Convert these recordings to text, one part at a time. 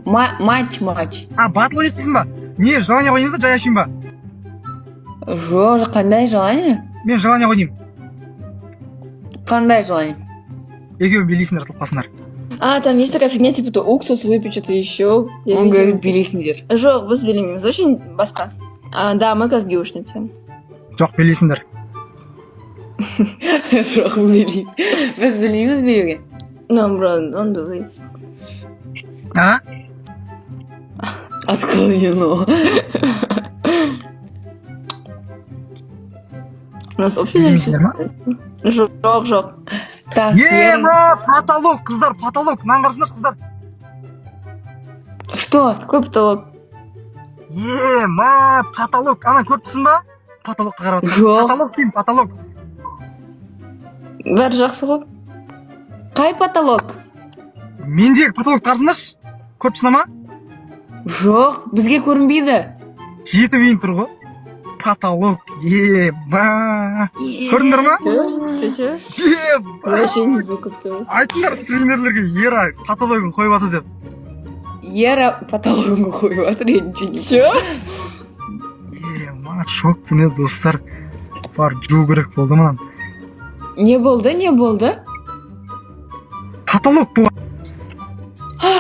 матч. Батл ойнайсың ба? Не, желание ойнаймыз ба, жай ашайын ба? Жоқ, қандай желание? Мен желание ойнаймын. Қандай желание? Екеуің билейсіңдер, атылып қалсыңдар. Там есть такая фигня, типа, то уксус выпить, что-то еще. Он говорит, билейсіңдер. Жоқ, біз билемейміз, очень басқа. Да, мы казгюшницы. Жоқ, билейсіңдер. Жоқ, билейміз. Біз білмейміз билеуге. Наоборот, он билейс. Отклонено. У нас общий Билейсіңдер ма? Жоқ. Так, Потолок, қыздар, потолок. Маған қарасыңдар, қыздар. Что? Какой потолок? Потолок. Ана көріп тұрсың ба? Потолокқа қарап отырсың. Жоқ. Потолок деймін, потолок. Бәрі жақсы ғой. Қай потолок? Мендегі потолок қарсыңдаршы. Көріп тұрсың ма? Жоқ, бізге көрінбейді. Жеті бейін тұр ғой. Потолок. Көрдіңдер ма? Че? Вообще не выкупил. Айтыңдар стримерлерге Ера потологын қойып аты деп. Ера потологын қойып жатыр, я ничего не Че? Шок міне достар. Бар жүру керек болды маған. Не болды? Потолок бұл.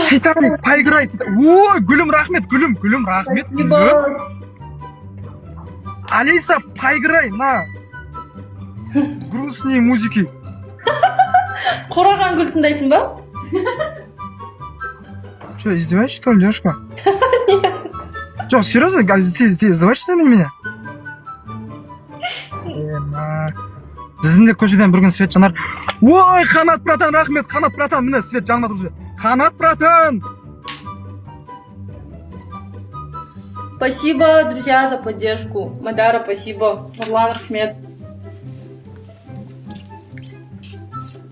Титаник, поиграй. Ой, гүлім рахмет, гүлім рахмет. Алиса, поиграй, на. Грустные музыки. Қораған гүл тыңдайсың ба? Что, издеваешься, что ли, девушка? Жоқ, серьезно? Ты издеваешься на меня? Біздің де көшеден бір күн свет жанар. Ой, Қанат братан, рахмет, Қанат братан, міне свет жанады уже. Қанат братан! Спасибо, друзья, за поддержку. Мадара, спасибо. Нурлан, рахмет.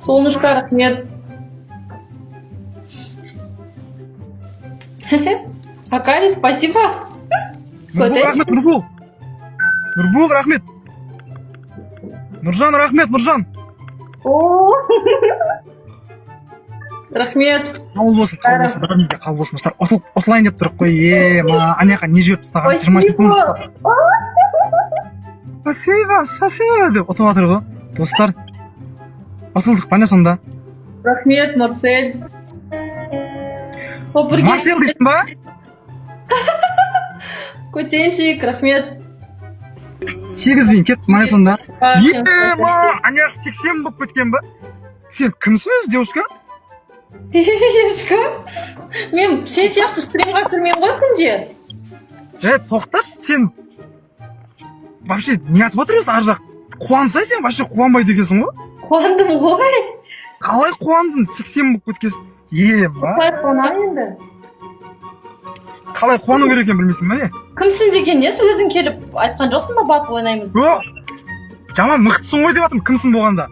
Солнышко, рахмет. Акали, спасибо. Нұрбол, рахмет, Нұрбол. Нұрбол, рахмет. Нұржан, рахмет, Нұржан. Рахмет. Қабыл болсын, бәрімізге қабыл болсын. Достар, ұтылайын деп тұрып қой. Аняқа не жіберіп тастаған? Спасибо деп ұтып жатыр ғой. Достар, ұтылдық па не сонда? Рахмет, Марсель. Марсел дейсің ба? Көтенчик, рахмет. 8 кет, мане сонда. Аяқ 80 болып кеткен ба? Сен кімсің өзі, девушка? Ешкі? Мен сен сияқты стримға кірмеймін ғой күнде. Тоқташы, сен вообще не атып отырсың ар жақ? Қуансай сен вообще қуанбайды екенсің ғой? Қуандым ғой. Қалай қуандың? 80 болып кеткенсің. Қалай қуанам енді? Қалай қуану керек екенін білмейсің ба не? Кімсің деген несі, өзің келіп айтқан жоқсың ба, батыл ойнаймыз? Жаман мықтысың ғой деп жатырмын, кімсің болғанда?